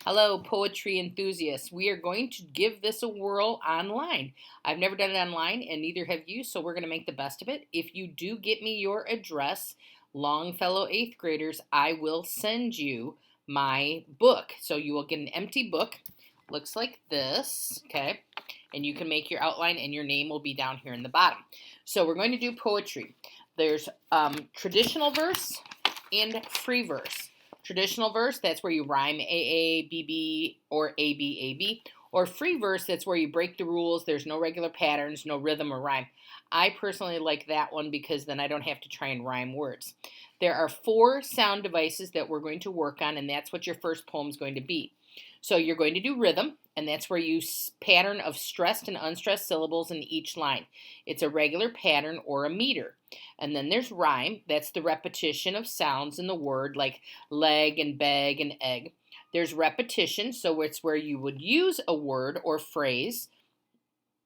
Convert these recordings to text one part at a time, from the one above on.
Hello, poetry enthusiasts. We are going to give this a whirl online. I've never done it online, and neither have you, so we're going to make the best of it. If you do get me your address, Longfellow 8th graders, I will send you my book. So you will get an empty book. Looks like this, okay? And you can make your outline, and your name will be down here in the bottom. So we're going to do poetry. There's traditional verse and free verse. Traditional verse, that's where you rhyme A, B, B, or A, B, A, B. Or free verse, that's where you break the rules. There's no regular patterns, no rhythm or rhyme. I personally like that one because then I don't have to try and rhyme words. There are 4 sound devices that we're going to work on, and that's what your first poem is going to be. So you're going to do rhythm, and that's where you pattern of stressed and unstressed syllables in each line. It's a regular pattern or a meter. And then there's rhyme. That's the repetition of sounds in the word, like leg and beg and egg. There's repetition, so it's where you would use a word or phrase,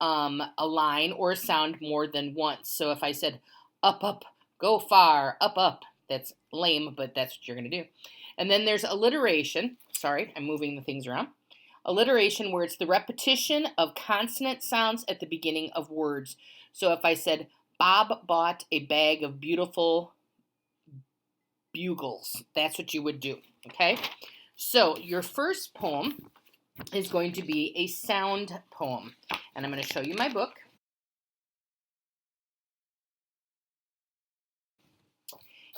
a line or a sound more than once. So if I said up, up, go far, up, that's lame, but that's what you're going to do. And then there's alliteration. Sorry, I'm moving the things around. Alliteration, where it's the repetition of consonant sounds at the beginning of words. So if I said, Bob bought a bag of beautiful bugles, that's what you would do, okay? So your first poem is going to be a sound poem. And I'm going to show you my book.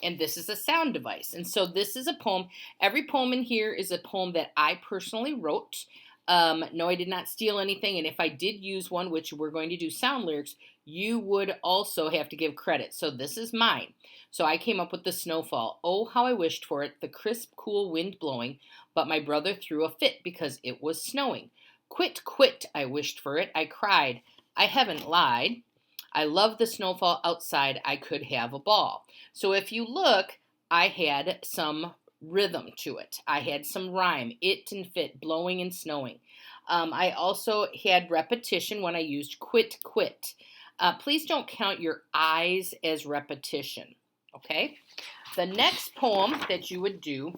And this is a sound device. And so this is a poem. Every poem in here is a poem that I personally wrote. No, I did not steal anything. And if I did use one, which we're going to do sound lyrics, you would also have to give credit. So this is mine. So I came up with the snowfall. Oh, how I wished for it, the crisp, cool wind blowing, but my brother threw a fit because it was snowing. Quit, quit, I wished for it. I cried. I haven't lied. I love the snowfall outside. I could have a ball. So if you look, I had some rhythm to it. I had some rhyme, it and fit, blowing and snowing. I also had repetition when I used quit, quit. Please don't count your I's as repetition, okay? The next poem that you would do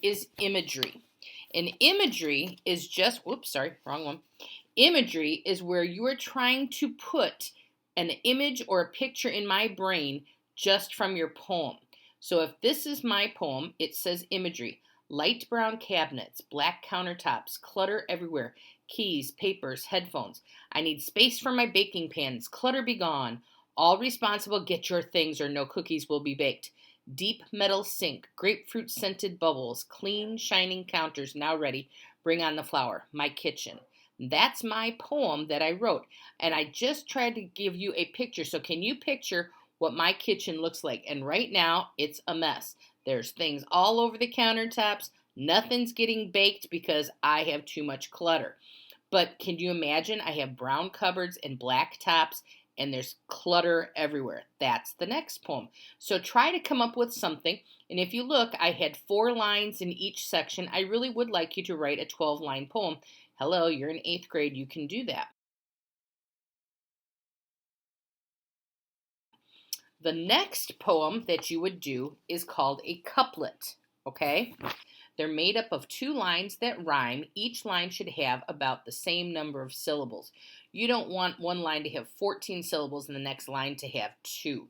is imagery. And imagery is just, whoops, sorry, wrong one. Imagery is where you are trying to put an image or a picture in my brain just from your poem. So if this is my poem, it says imagery. Light brown cabinets, black countertops, clutter everywhere, keys, papers, headphones. I need space for my baking pans, clutter be gone. All responsible, get your things or no cookies will be baked. Deep metal sink, grapefruit scented bubbles, clean shining counters now ready. Bring on the flour, my kitchen. That's my poem that I wrote. And I just tried to give you a picture. So can you picture what my kitchen looks like? And right now, it's a mess. There's things all over the countertops. Nothing's getting baked because I have too much clutter. But can you imagine? I have brown cupboards and black tops, and there's clutter everywhere. That's the next poem. So try to come up with something. And if you look, I had 4 lines in each section. I really would like you to write a 12-line poem. Hello, you're in 8th grade. You can do that. The next poem that you would do is called a couplet, okay? They're made up of 2 lines that rhyme. Each line should have about the same number of syllables. You don't want one line to have 14 syllables and the next line to have 2.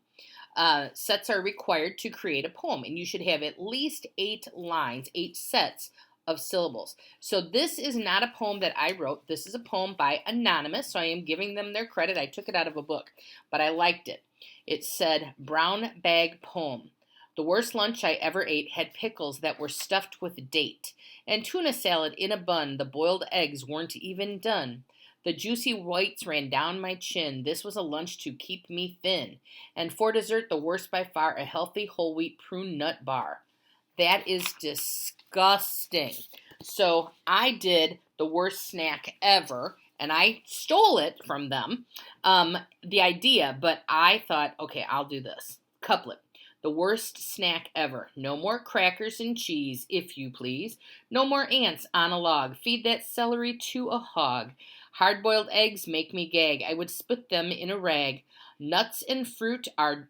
Sets are required to create a poem, and you should have at least 8 lines, 8 sets of syllables. So this is not a poem that I wrote. This is a poem by Anonymous, so I am giving them their credit. I took it out of a book, but I liked it. It said, brown bag poem. The worst lunch I ever ate had pickles that were stuffed with date, and tuna salad in a bun. The boiled eggs weren't even done. The juicy whites ran down my chin. This was a lunch to keep me thin. And for dessert, the worst by far, a healthy whole wheat prune nut bar. That is disgusting. So I did the worst snack ever, and I stole it from them, the idea, but I thought, okay, I'll do this. Couplet. The worst snack ever. No more crackers and cheese, if you please. No more ants on a log. Feed that celery to a hog. Hard-boiled eggs make me gag. I would spit them in a rag. Nuts and fruit are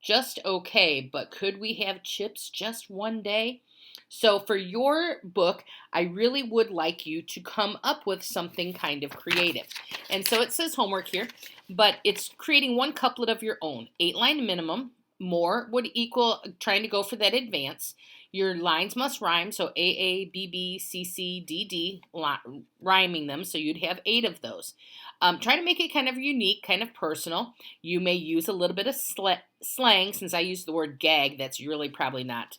just okay, but could we have chips just one day? So for your book, I really would like you to come up with something kind of creative. And so it says homework here, but it's creating one couplet of your own. 8-line minimum. More would equal trying to go for that advance. Your lines must rhyme, so A, B, B, C, C, D, D, rhyming them, so you'd have 8 of those. Try to make it kind of unique, kind of personal. You may use a little bit of slang. Since I use the word gag, that's really probably not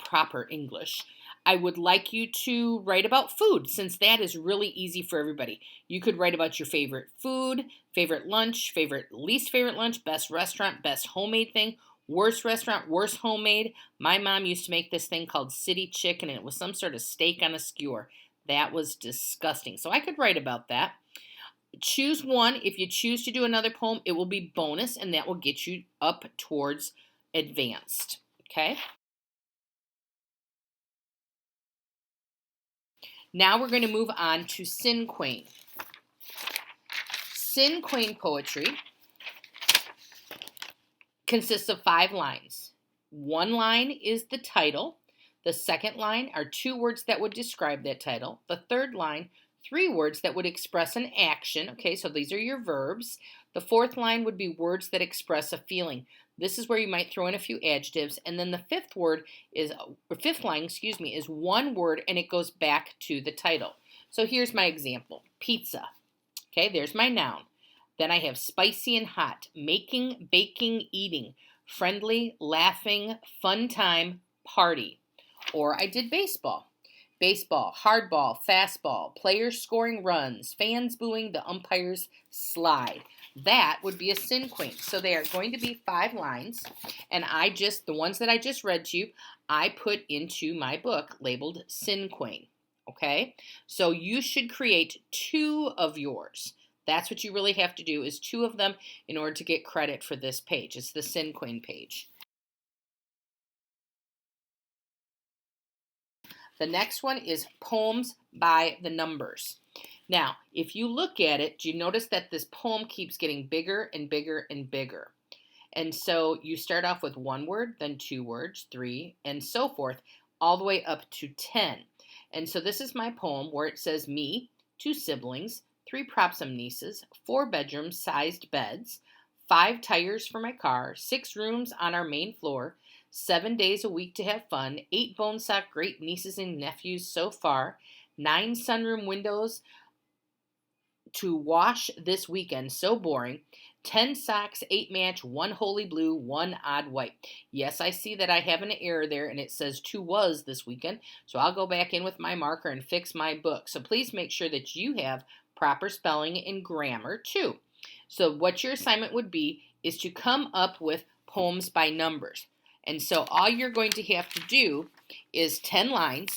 proper English. I would like you to write about food, since that is really easy for everybody. You could write about your favorite food, favorite lunch, least favorite lunch, best restaurant, best homemade thing, worst restaurant, worst homemade. My mom used to make this thing called city chicken, and it was some sort of steak on a skewer. That was disgusting. So I could write about that. Choose one. If you choose to do another poem, it will be bonus, and that will get you up towards advanced. Okay? Now we're going to move on to cinquain. Cinquain poetry consists of 5 lines. 1 line is the title. The second line are 2 words that would describe that title. The third line, 3 words that would express an action. Okay, so these are your verbs. The fourth line would be words that express a feeling. This is where you might throw in a few adjectives. And then the fifth line, is 1 word, and it goes back to the title. So here's my example. Pizza. Okay, there's my noun. Then I have spicy and hot, making, baking, eating, friendly, laughing, fun time, party. Or I did baseball. Baseball, hardball, fastball, players scoring runs, fans booing, the umpires slide. That would be a cinquain. So they are going to be 5 lines, and the ones that I just read to you, I put into my book labeled cinquain. Okay? So you should create 2 of yours. That's what you really have to do, is 2 of them in order to get credit for this page. It's the cinquain page. The next one is poems by the numbers. Now, if you look at it, do you notice that this poem keeps getting bigger and bigger and bigger? And so you start off with 1 word, then 2 words, 3, and so forth, all the way up to 10. And so this is my poem where it says me, 2 siblings, 3 propsome nieces, 4 bedroom-sized beds, 5 tires for my car, 6 rooms on our main floor, 7 days a week to have fun, 8 Bohnsack great nieces and nephews so far, 9 sunroom windows to wash this weekend, so boring, 10 socks, 8 match, 1 holy blue, 1 odd white. Yes, I see that I have an error there, and it says 2 was this weekend, so I'll go back in with my marker and fix my book. So please make sure that you have proper spelling and grammar too. So what your assignment would be is to come up with poems by numbers. And so all you're going to have to do is 10 lines,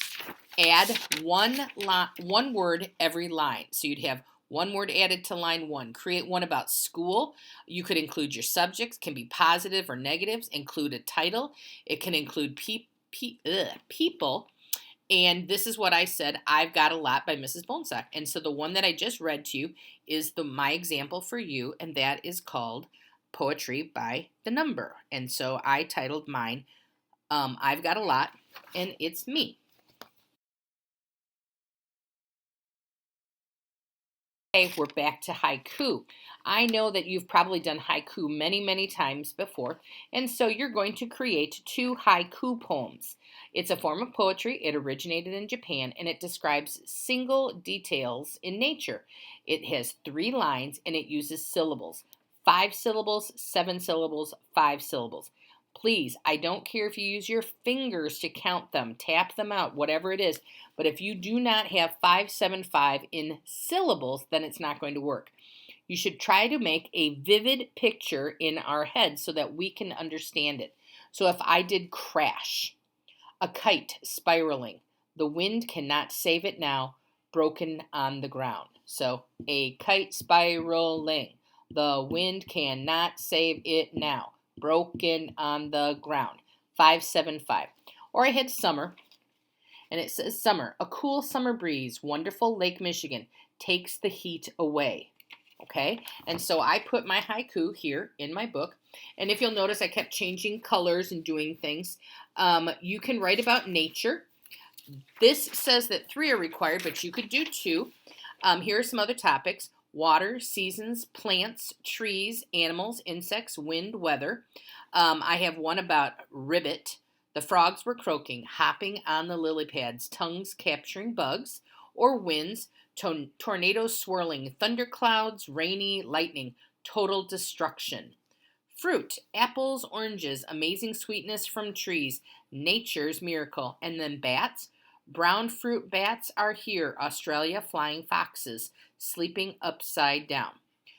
add one word every line. So you'd have 1 word added to line 1. Create one about school. You could include your subjects, can be positive or negatives. Include a title. It can include people. And this is what I said, I've Got a Lot by Mrs. Bohnsack. And so the one that I just read to you is my example for you, and that is called Poetry by the Number. And so I titled mine, I've Got a Lot, and it's me. Okay, we're back to haiku. I know that you've probably done haiku many, many times before, and so you're going to create 2 haiku poems. It's a form of poetry. It originated in Japan, and it describes single details in nature. It has 3 lines, and it uses syllables. 5 syllables, 7 syllables, 5 syllables. Please, I don't care if you use your fingers to count them, tap them out, whatever it is. But if you do not have 575 in syllables, then it's not going to work. You should try to make a vivid picture in our head so that we can understand it. So if I did crash, a kite spiraling, the wind cannot save it now, broken on the ground. So a kite spiraling, the wind cannot save it now, broken on the ground. 575. Or I had summer, and it says summer, a cool summer breeze, wonderful Lake Michigan, takes the heat away. Okay, and so I put my haiku here in my book, And if you'll notice, I kept changing colors and doing things. You can write about nature. This says that 3 are required, but you could do 2. Here are some other topics: water, seasons, plants, trees, animals, insects, wind, weather. I have one about ribbit. The frogs were croaking, hopping on the lily pads, tongues capturing bugs, or winds, tornadoes swirling, thunderclouds, rainy, lightning, total destruction. Fruit, apples, oranges, amazing sweetness from trees, nature's miracle. And then bats. Brown fruit bats are here, Australia, flying foxes, sleeping upside down.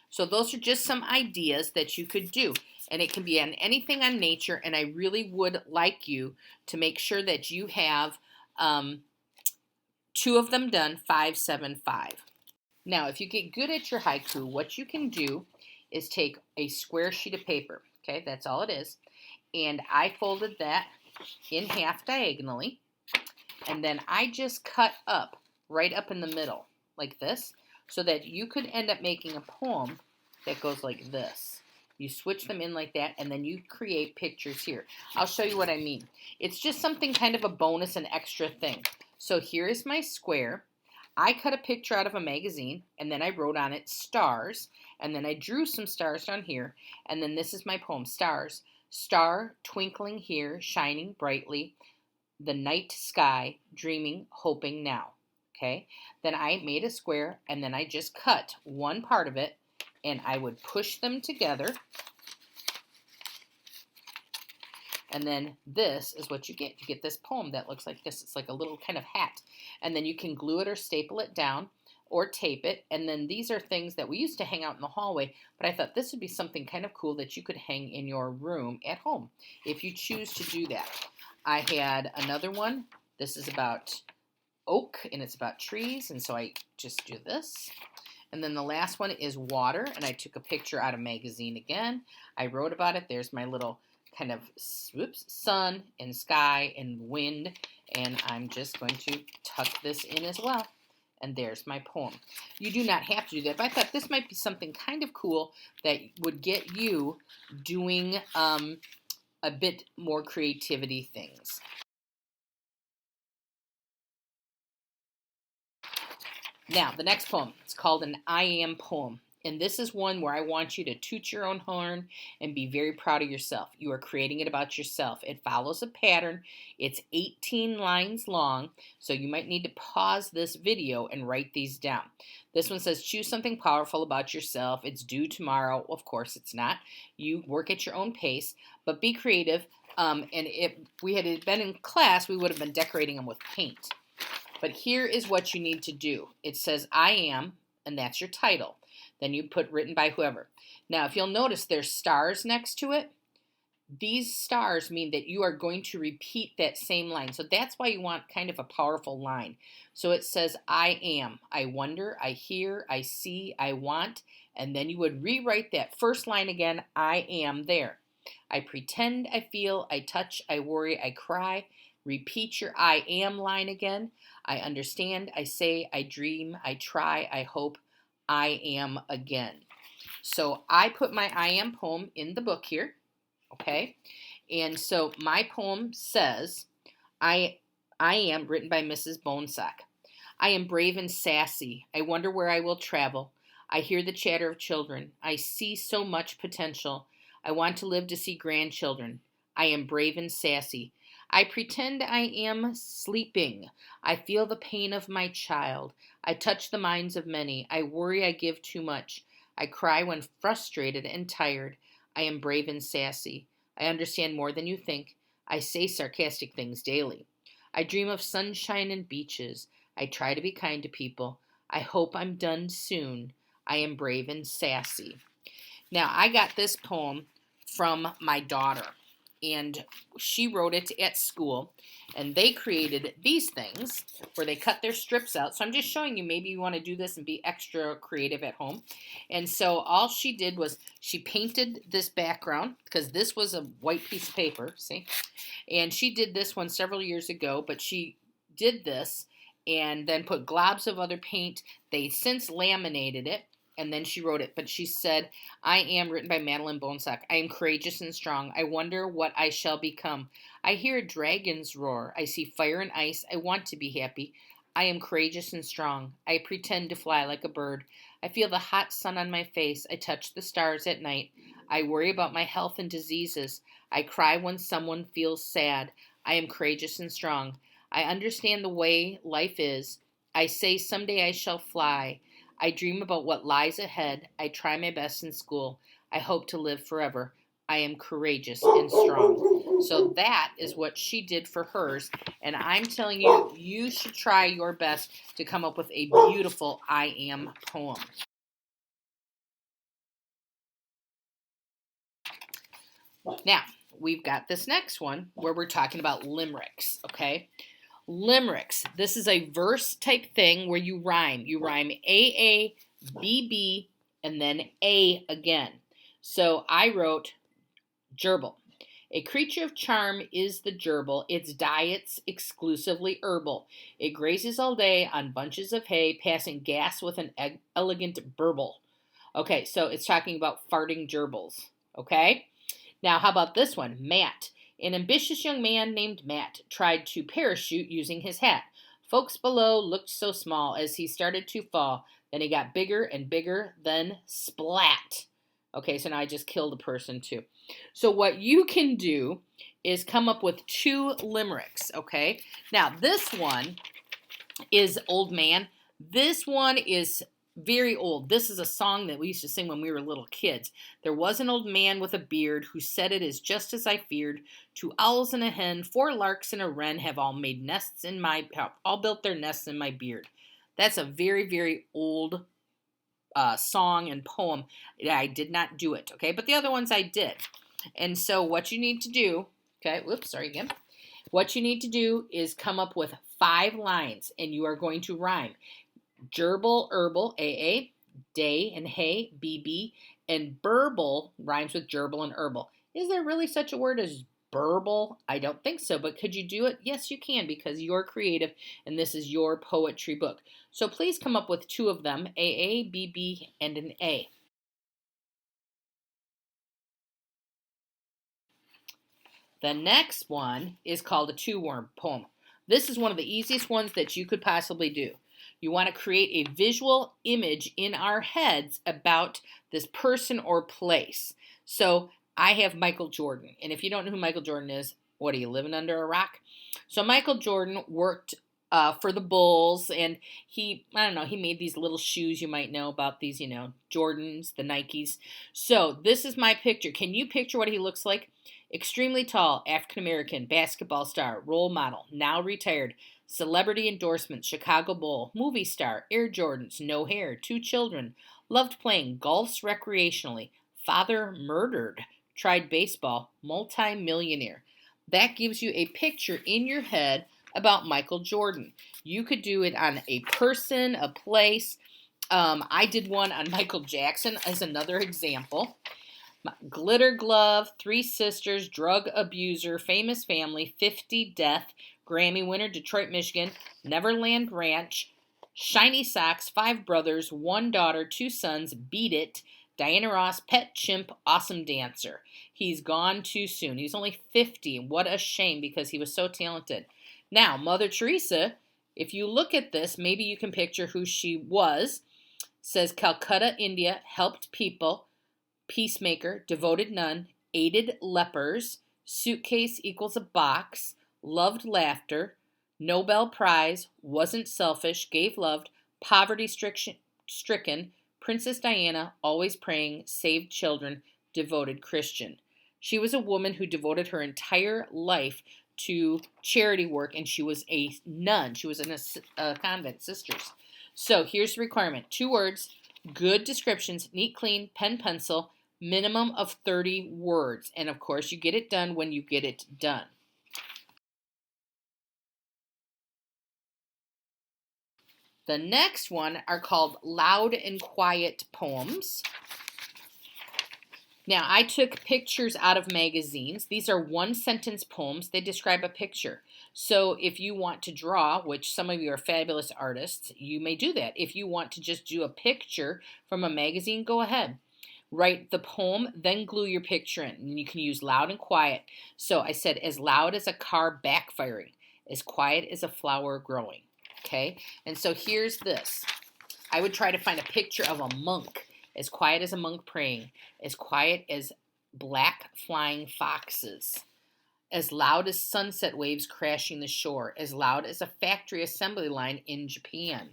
So those are just some ideas that you could do. And it can be on anything on nature, and I really would like you to make sure that you have 2 of them done, 5, 7, 5. Now, if you get good at your haiku, what you can do is take a square sheet of paper. Okay, that's all it is. And I folded that in half diagonally. And then I just cut up right up in the middle like this, so that you could end up making a poem that goes like this. You switch them in like that, and then you create pictures here. I'll show you what I mean. It's just something kind of a bonus and extra thing. So here is my square. I cut a picture out of a magazine, and then I wrote on it stars, and then I drew some stars down here, and then this is my poem, Stars. Star twinkling here, shining brightly, the night sky, dreaming, hoping now. Okay, then I made a square, and then I just cut one part of it, and I would push them together, and then this is what you get. You get this poem that looks like this. It's like a little kind of hat, and then you can glue it or staple it down or tape it. And then these are things that we used to hang out in the hallway, but I thought this would be something kind of cool that you could hang in your room at home if you choose to do that. I had another one. This is about oak, and it's about trees, and so I just do this. And then the last one is water, and I took a picture out of a magazine again. I wrote about it. There's my little kind of sun and sky and wind, and I'm just going to tuck this in as well. And there's my poem. You do not have to do that, but I thought this might be something kind of cool that would get you doing a bit more creativity things. Now, the next poem, it's called an I Am poem. And this is one where I want you to toot your own horn and be very proud of yourself. You are creating it about yourself. It follows a pattern. It's 18 lines long, so you might need to pause this video and write these down. This one says, choose something powerful about yourself. It's due tomorrow. Of course, it's not. You work at your own pace, but be creative. And if we had been in class, we would have been decorating them with paint. But here is what you need to do. It says, I am, and that's your title. Then you put written by whoever. Now, if you'll notice, there's stars next to it. These stars mean that you are going to repeat that same line. So that's why you want kind of a powerful line. So it says, I am, I wonder, I hear, I see, I want. And then you would rewrite that first line again, I am there. I pretend, I feel, I touch, I worry, I cry. Repeat your I am line again. I understand, I say, I dream, I try, I hope, I am again. So I put my I am poem in the book here, okay? And so my poem says, I am, written by Mrs. Bohnsack. I am brave and sassy. I wonder where I will travel. I hear the chatter of children. I see so much potential. I want to live to see grandchildren. I am brave and sassy. I pretend I am sleeping. I feel the pain of my child. I touch the minds of many. I worry I give too much. I cry when frustrated and tired. I am brave and sassy. I understand more than you think. I say sarcastic things daily. I dream of sunshine and beaches. I try to be kind to people. I hope I'm done soon. I am brave and sassy. Now, I got this poem from my daughter, and she wrote it at school, and they created these things where they cut their strips out. So I'm just showing you, maybe you want to do this and be extra creative at home. And so all she did was she painted this background, because this was a white piece of paper, see? And she did this one several years ago, but she did this and then put globs of other paint. They since laminated it, and then she wrote it. But she said, I am, written by Madeline Bohnsack. I am courageous and strong. I wonder what I shall become. I hear a dragon's roar. I see fire and ice. I want to be happy. I am courageous and strong. I pretend to fly like a bird. I feel the hot sun on my face. I touch the stars at night. I worry about my health and diseases. I cry when someone feels sad. I am courageous and strong. I understand the way life is. I say someday I shall fly. I dream about what lies ahead. I try my best in school. I hope to live forever. I am courageous and strong. So that is what she did for hers. And I'm telling you, you should try your best to come up with a beautiful I am poem. Now, we've got this next one where we're talking about limericks, okay? Limericks. This is a verse type thing where you rhyme. You rhyme A, B, B, and then A again. So I wrote gerbil. A creature of charm is the gerbil. Its diet's exclusively herbal. It grazes all day on bunches of hay, passing gas with an elegant burble. Okay, so it's talking about farting gerbils. Okay? Now, how about this one? Matt. An ambitious young man named Matt tried to parachute using his hat. Folks below looked so small as he started to fall. Then he got bigger and bigger, then splat. Okay, so now I just killed a person too. So what you can do is come up with 2 limericks, okay? Now, this one is Old Man. This one is very old. This is a song that we used to sing when we were little kids. There was an old man with a beard who said it is just as I feared. 2 owls and a hen, 4 larks and a wren have all built their nests in my beard. That's a very, very old song and poem. I did not do it, okay? But the other ones I did. And so what you need to do, okay, What you need to do is come up with 5 lines, and you are going to rhyme. Gerbil, herbal, AA, day and hay, BB, and burble rhymes with gerbil and herbal. Is there really such a word as burble? I don't think so, but could you do it? Yes, you can, because you're creative, and this is your poetry book. So please come up with 2 of them, AA, BB, and an A. The next one is called a 2-word poem. This is one of the easiest ones that you could possibly do. You want to create a visual image in our heads about this person or place. So I have Michael Jordan. And if you don't know who Michael Jordan is, what are you, living under a rock? So Michael Jordan worked for the Bulls, and he made these little shoes. You might know about these, Jordans, the Nikes. So this is my picture. Can you picture what he looks like? Extremely tall, African-American, basketball star, role model, now retired, celebrity endorsement, Chicago Bull, movie star, Air Jordans, no hair, 2 children, loved playing, golfs recreationally, father murdered, tried baseball, multi-millionaire. That gives you a picture in your head about Michael Jordan. You could do it on a person, a place. I did one on Michael Jackson as another example. Glitter glove, 3 sisters, drug abuser, famous family, 50 death, Grammy winner, Detroit, Michigan, Neverland Ranch, shiny socks, 5 brothers, 1 daughter, 2 sons, Beat It, Diana Ross, pet chimp, awesome dancer. He's gone too soon. He's only 50. What a shame, because he was so talented. Now, Mother Teresa, if you look at this, maybe you can picture who she was. Says Calcutta, India, helped people, peacemaker, devoted nun, aided lepers, suitcase equals a box, loved laughter, Nobel Prize, wasn't selfish, gave loved, poverty stricken, Princess Diana, always praying, saved children, devoted Christian. She was a woman who devoted her entire life to charity work, and she was a nun. She was in a convent, sisters. So here's the requirement. 2 words, good descriptions, neat, clean, pen, pencil, minimum of 30 words. And of course, you get it done when you get it done. The next one are called loud and quiet poems. Now, I took pictures out of magazines. These are one-sentence poems. They describe a picture. So if you want to draw, which some of you are fabulous artists, you may do that. If you want to just do a picture from a magazine, go ahead. Write the poem, then glue your picture in. And you can use loud and quiet. So I said, as loud as a car backfiring, as quiet as a flower growing. Okay? And so here's this. I would try to find a picture of a monk, as quiet as a monk praying, as quiet as black flying foxes, as loud as sunset waves crashing the shore, as loud as a factory assembly line in Japan.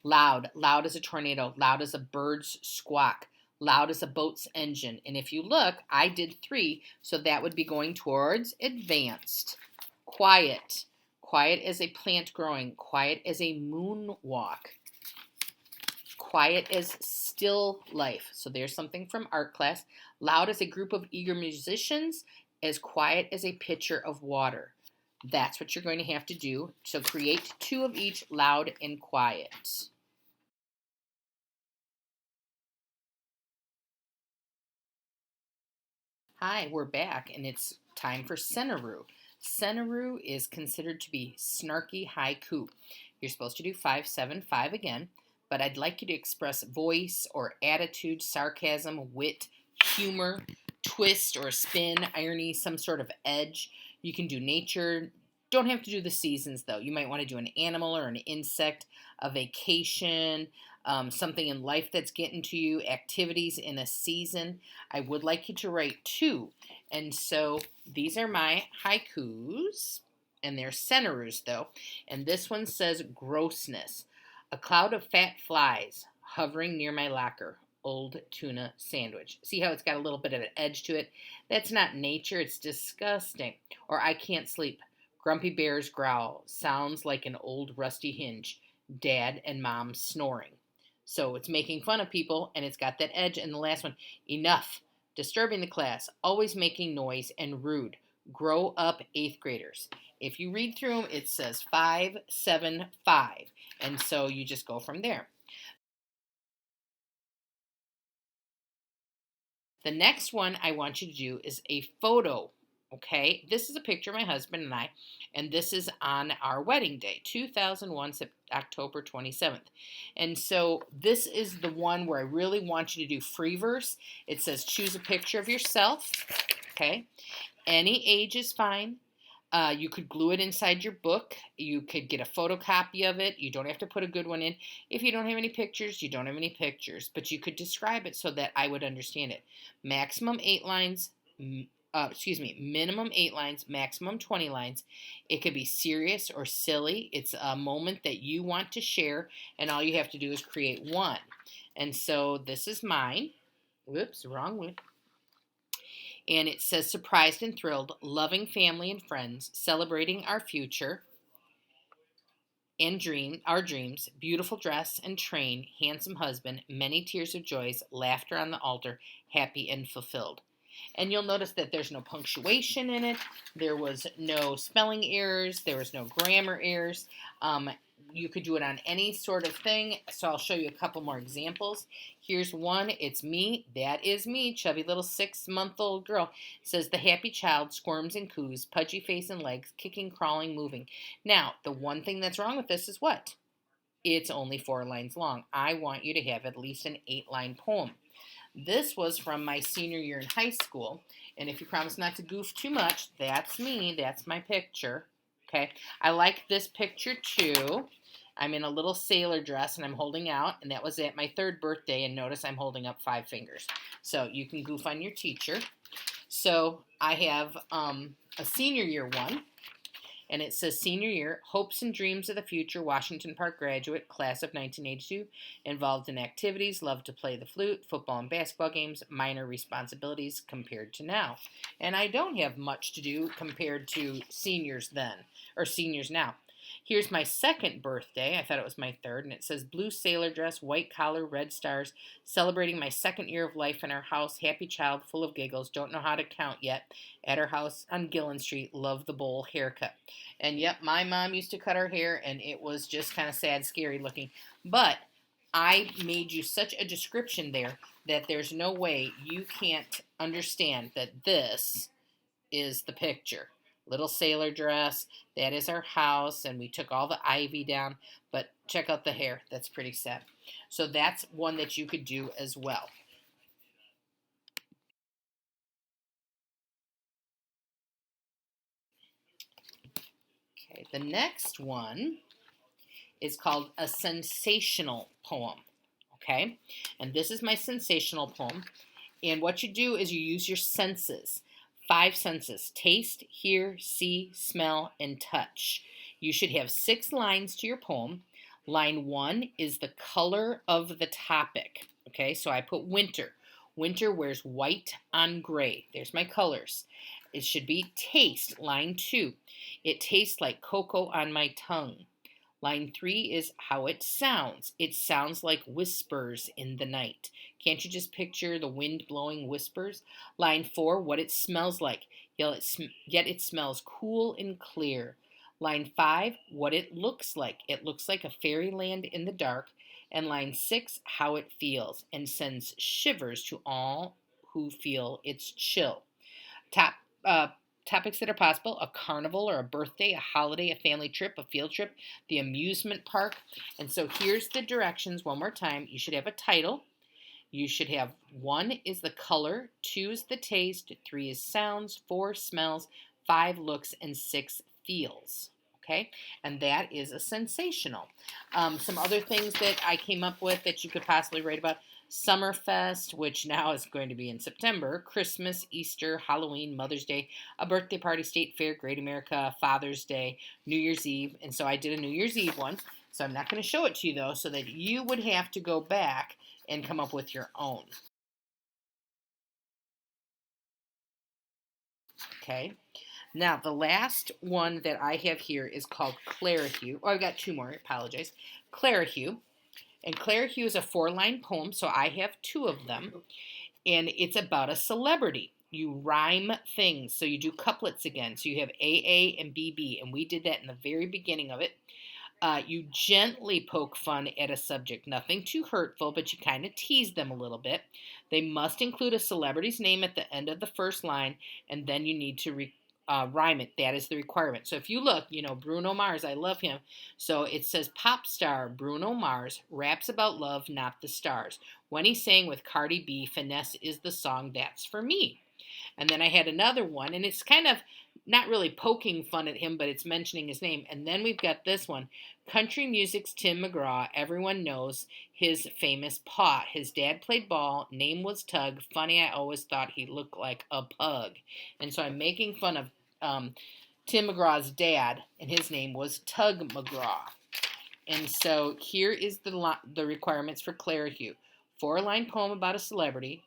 Loud, loud as a tornado, loud as a bird's squawk, loud as a boat's engine. And if you look, I did 3, so that would be going towards advanced. Quiet, quiet as a plant growing, quiet as a moonwalk, quiet as still life. So there's something from art class. Loud as a group of eager musicians, as quiet as a pitcher of water. That's what you're going to have to do. So create 2 of each, loud and quiet. Hi, we're back, and it's time for Senaru. Senaru is considered to be snarky haiku. You're supposed to do 5, 7, 5 again, but I'd like you to express voice or attitude, sarcasm, wit, humor, twist or spin, irony, some sort of edge. You can do nature. Don't have to do the seasons, though. You might want to do an animal or an insect, a vacation, something in life that's getting to you, activities in a season. I would like you to write 2. And so these are my haikus, and they're senarus, though. And this one says grossness. A cloud of fat flies hovering near my locker. Old tuna sandwich. See how it's got a little bit of an edge to it? That's not nature. It's disgusting. Or I can't sleep. Grumpy bears growl. Sounds like an old rusty hinge. Dad and mom snoring. So it's making fun of people, and it's got that edge. And the last one, enough. Disturbing the class. Always making noise and rude. Grow up 8th graders. If you read through them, it says 5, 7, 5. And so you just go from there. The next one I want you to do is a photo, okay? This is a picture of my husband and I, and this is on our wedding day, 2001, October 27th. And so this is the one where I really want you to do free verse. It says choose a picture of yourself, okay? Any age is fine. You could glue it inside your book. You could get a photocopy of it. You don't have to put a good one in. If you don't have any pictures, you don't have any pictures. But you could describe it so that I would understand it. Maximum 8 lines. Minimum 8 lines, maximum 20 lines. It could be serious or silly. It's a moment that you want to share, and all you have to do is create one. And so this is mine. Whoops, wrong one. And it says, surprised and thrilled, loving family and friends, celebrating our future and our dreams, beautiful dress and train, handsome husband, many tears of joys, laughter on the altar, happy and fulfilled. And you'll notice that there's no punctuation in it. There was no spelling errors. There was no grammar errors. You could do it on any sort of thing. So I'll show you a couple more examples. Here's one. It's me. That is me, chubby little 6-month-old girl. It says, the happy child squirms and coos, pudgy face and legs, kicking, crawling, moving. Now, the one thing that's wrong with this is what? It's only 4 lines long. I want you to have at least an 8-line poem. This was from my senior year in high school. And if you promise not to goof too much, that's me. That's my picture. Okay. I like this picture too. I'm in a little sailor dress and I'm holding out, and that was at my 3rd birthday, and notice I'm holding up 5 fingers. So you can goof on your teacher. So I have a senior year one, and it says senior year, hopes and dreams of the future, Washington Park graduate, class of 1982, involved in activities, loved to play the flute, football and basketball games, minor responsibilities compared to now. And I don't have much to do compared to seniors then, or seniors now. Here's my 2nd birthday. I thought it was my 3rd, and it says blue sailor dress, white collar, red stars, celebrating my 2nd year of life in our house, happy child, full of giggles, don't know how to count yet, at our house on Gillen Street, love the bowl haircut. And yep, my mom used to cut her hair, and it was just kind of sad, scary looking. But I made you such a description there that there's no way you can't understand that this is the picture. Little sailor dress, that is our house, and we took all the ivy down, but check out the hair. That's pretty sad. So that's one that you could do as well. Okay, the next one is called a sensational poem. Okay, and this is my sensational poem. And what you do is you use your senses. 5 senses: taste, hear, see, smell, and touch. You should have 6 lines to your poem. Line 1 is the color of the topic. Okay, so I put winter. Winter wears white on gray. There's my colors. It should be taste. Line 2. It tastes like cocoa on my tongue. Line 3 is how it sounds. It sounds like whispers in the night. Can't you just picture the wind blowing whispers? Line 4, what it smells like. Yet it smells cool and clear. Line 5, what it looks like. It looks like a fairyland in the dark. And line 6, how it feels, and sends shivers to all who feel its chill. Topics that are possible: a carnival or a birthday, a holiday, a family trip, a field trip, the amusement park. And so here's the directions one more time. You should have a title. You should have 1 is the color, 2 is the taste, 3 is sounds, 4 smells, 5 looks, and 6 feels. Okay, and that is a sensational. Some other things that I came up with that you could possibly write about: Summerfest, which now is going to be in September, Christmas, Easter, Halloween, Mother's Day, a birthday party, state fair, Great America, Father's Day, New Year's Eve. And so I did a New Year's Eve one. So I'm not going to show it to you, though, so that you would have to go back and come up with your own. Okay. Now, the last one that I have here is called Clarihue. Oh, I've got 2 more. I apologize. Clarihue. And Clarihue is a 4-line poem, so I have 2 of them. And it's about a celebrity. You rhyme things. So you do couplets again. So you have AA and BB, and we did that in the very beginning of it. You gently poke fun at a subject. Nothing too hurtful, but you kind of tease them a little bit. They must include a celebrity's name at the end of the first line, and then you need to rhyme it. That is the requirement. So if you look, Bruno Mars, I love him. So it says pop star Bruno Mars raps about love, not the stars. When he sang with Cardi B, Finesse is the song that's for me. And then I had another one, and it's kind of not really poking fun at him, but it's mentioning his name. And then we've got this one. Country music's Tim McGraw. Everyone knows his famous paw. His dad played ball. Name was Tug. Funny, I always thought he looked like a pug. And so I'm making fun of Tim McGraw's dad, and his name was Tug McGraw. And so here is the requirements for Clarihue. 4-line poem about a celebrity.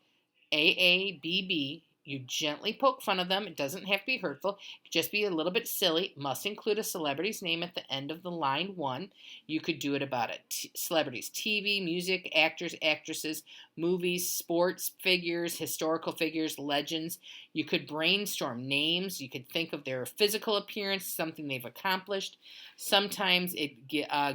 AABB. You gently poke fun of them. It doesn't have to be hurtful. Just be a little bit silly. Must include a celebrity's name at the end of the line 1. You could do it about celebrities: TV, music, actors, actresses, movies, sports figures, historical figures, legends. You could brainstorm names. You could think of their physical appearance, something they've accomplished. Sometimes it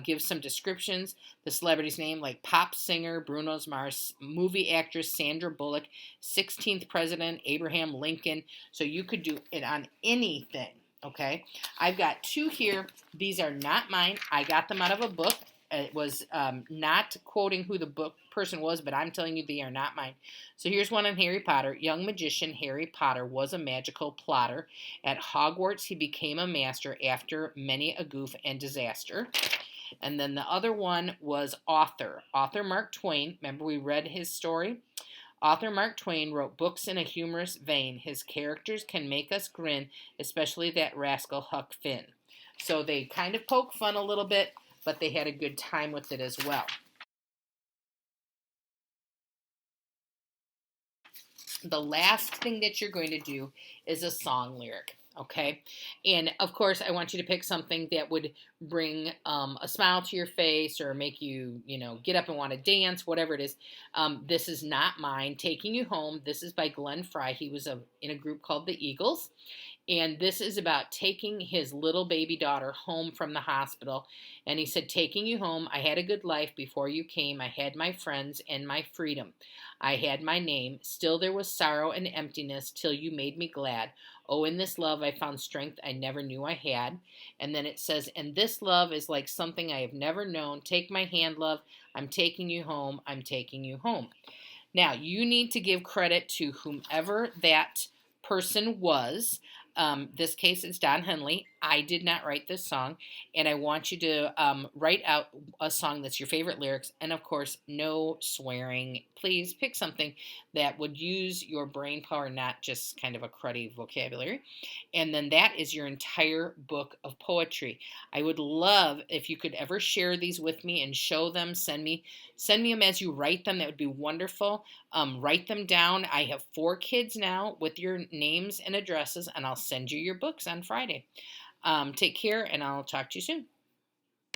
gives some descriptions. The celebrity's name, like pop singer Bruno Mars, movie actress Sandra Bullock, 16th president Abraham Lincoln. So you could do it on anything. Okay, I've got 2 here. These are not mine. I got them out of a book. It was not quoting who the book person was, but I'm telling you they are not mine. So here's one on Harry Potter. Young magician Harry Potter was a magical plotter. At Hogwarts, he became a master after many a goof and disaster. And then the other one was author. Author Mark Twain. Remember we read his story? Author Mark Twain wrote books in a humorous vein. His characters can make us grin, especially that rascal Huck Finn. So they kind of poke fun a little bit, but they had a good time with it as well. The last thing that you're going to do is a song lyric. Okay, and of course I want you to pick something that would bring a smile to your face or make you, get up and want to dance, whatever it is. This is not mine. Taking You Home. This is by Glenn Frey. He was in a group called the Eagles, And this is about taking his little baby daughter home from the hospital. And he said, taking you home, I had a good life before you came. I had my friends and my freedom. I had my name. Still there was sorrow and emptiness till you made me glad. Oh, in this love I found strength I never knew I had. And then it says, and this love is like something I have never known. Take my hand, love. I'm taking you home. I'm taking you home. Now, you need to give credit to whomever that person was. This case is Don Henley. I did not write this song, and I want you to write out a song that's your favorite lyrics, and of course, no swearing. Please pick something that would use your brain power, not just kind of a cruddy vocabulary. And then that is your entire book of poetry. I would love if you could ever share these with me and show them. Send me them as you write them. That would be wonderful. Write them down. I have 4 kids now with your names and addresses, and I'll send you your books on Friday. Take care, and I'll talk to you soon.